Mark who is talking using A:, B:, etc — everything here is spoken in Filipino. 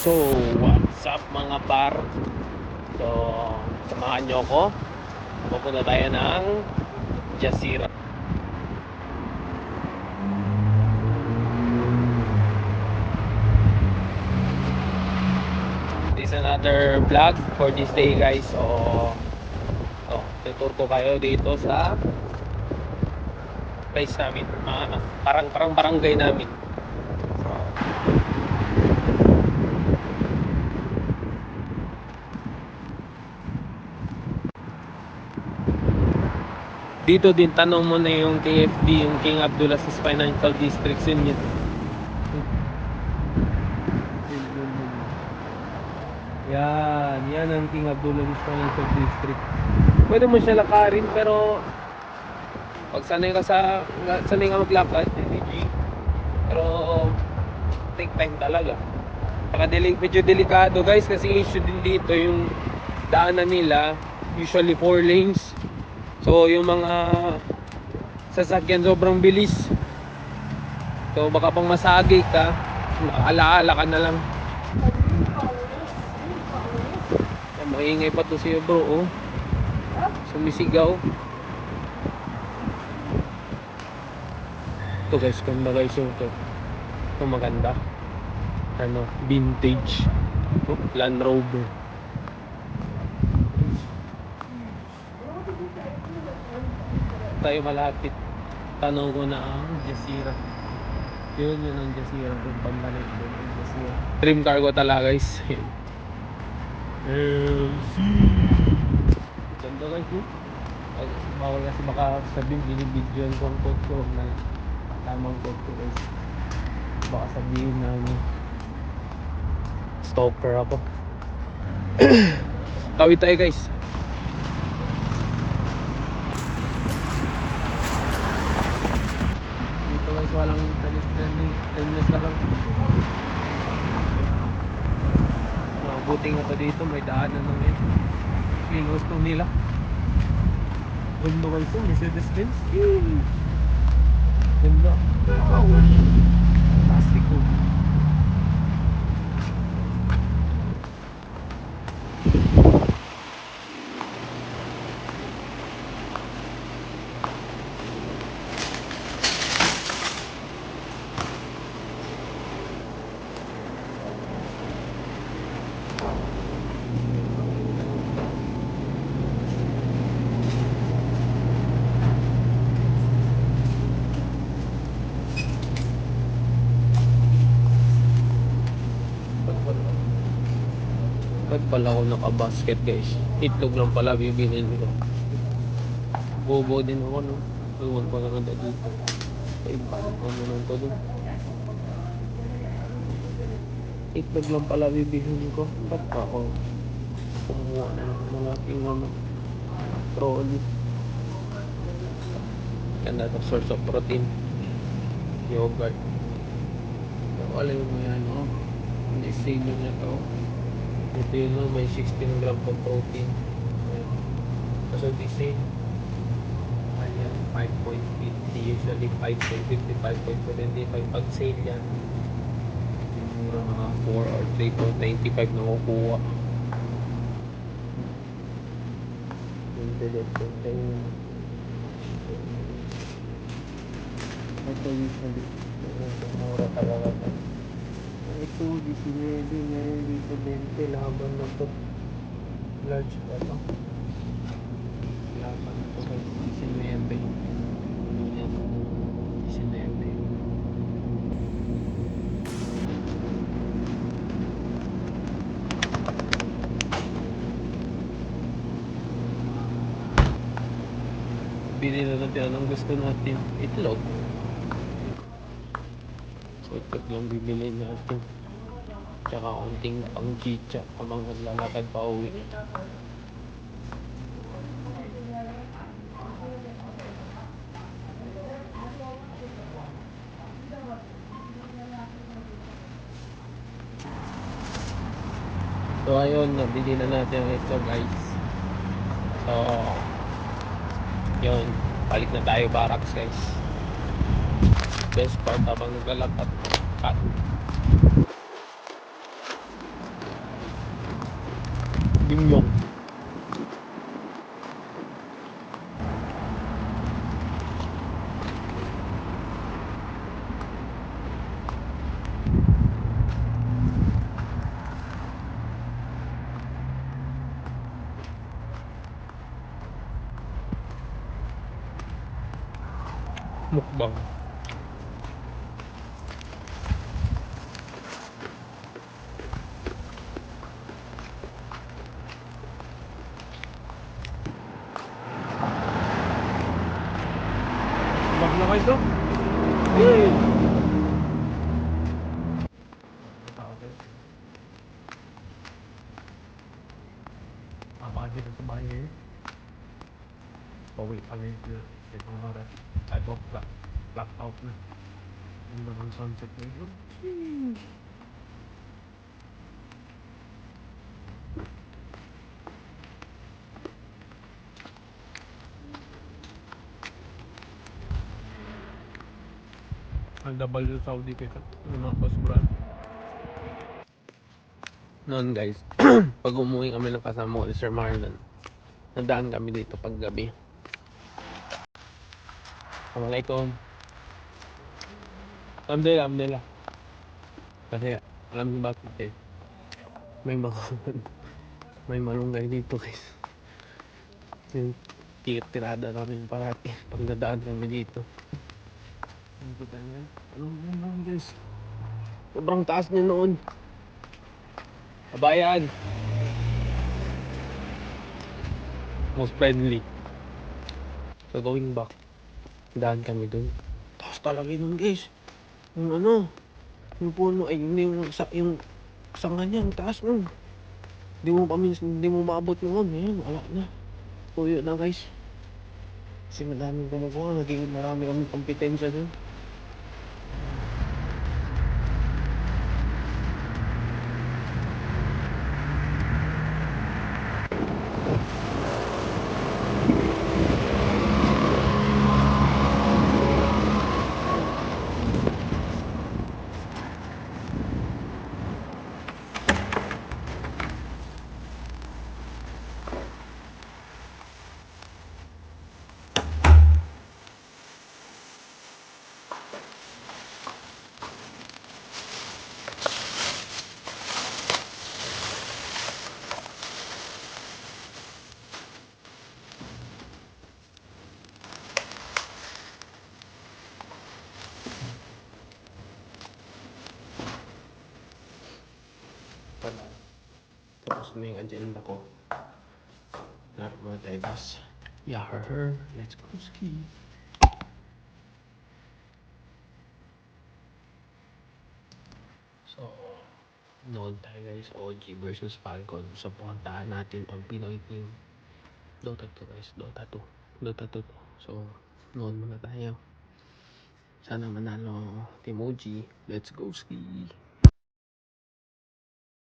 A: So, what's up mga par? So, samahan nyo ako. Pupunta tayo ng Jazeera. This is another vlog for this day guys. So, tutur ko kayo dito sa place namin. Parang barangay namin. Dito din tanong mo na yung KFD, yung King Abdulaziz Financial District yun. Yan ang King Abdulaziz Financial District. Pwede mo siya lakarin pero pag sanay ka maglakad, pero take time talaga. Saka medyo delikado guys kasi issue din dito yung daanan nila, usually 4 lanes. So yung mga sasakyan sobrang bilis. So baka pang masagi ka, alaala ka na lang. Maingay pa to siya bro, oh. Sumisigaw. Ito guys, ganda guys yung to. Ito maganda. Ano, vintage. Oh, Land Rover. Tayo malapit. Tanong ko na ang Jazeera. Yun ang Jazeera. Doon pambalik doon ang Jazeera. Dream car ko talaga guys. Ganda guys yun. Bawal kasi baka sabihin binibidyoan ko ang code ko na tamang code ko guys. Baka sabihin na stalker ako. Tawid tayo guys. Dito guys walang talis na lang. Buti nga to dito may daanan ng yun. Yung gusto nila. Ganda guys yun, Mercedes-Benz. Ganda. Wow. Plastic ko. Ba't pala ako naka-basket guys? Itlog lang pala bibilin ko. Bobo din ako no. Iwan ko na ganda dito. Ibalik ko muna ito dun. Itlog lang pala bibilin ko. Ba't pa ako kumuha na ng malaking trolley? Ganda ito, source of protein. Yogurt. Alay mo yan oh. Hindi sale na ito. Ito yun may 16 gram po protein. So this sale ayan 5.50, usually 5.50, 5.75 pag sale yan. Mga 4 or 3.95 na kukuha. Ito usually mura talaga. Ito, 19, ngayon dito 20, laban na to. Large pa to. Laban na to guys, 19. Ayan, 19. Bili na natin anong gusto natin. Itlog. So itlog lang bibili natin. Tsaka konting pang chicha habang naglalakad pa uwi. So ayun, nabili na natin ito guys. So yun, balik na tayo barracks guys. Best part habang naglalakad. Gimyong. Mukbang. Bak na kayo to? Apa dito sa bahay ngayon? Pauwi pa ngayon na. Ito nga oras. Ay, black out na. Yung mga sunset ngayon. Ang double sa Saudi kaya yung mga pasbrad. Noon guys, pag umuwi kami ng kasama ko ni Sir Marlon, nadaan kami dito pag gabi. Assalamualaikum. Alhamdulillah. Kasi alam niyo bakit eh. May mga may malunggay dito guys. Yung tirada namin parati pag nadaan kami dito. Ano po tayo yan? Ano guys? Sobrang taas niya noon. Kabayan. Most friendly. So going back, daan kami dun. Taas talaga yun guys. Yung ano, yung puno ay yung sanga niya, ang taas nun. Hindi mo maabot noon. Ngayon, wala na. Tuyo na guys. Kasi madaming kumukuha. Naging marami kami kompetensya dun. Pala. Tapos na yung agenda ko. Lahat mga divers. Yeah, let's go ski. So, noon tayo guys, OG versus Falcon. So, pumuntahan natin ang Pinoy team. Dota 2 guys, Dota 2. Dota 2 to. So, noon muna tayo. Sana manalo Team OG. Let's go ski.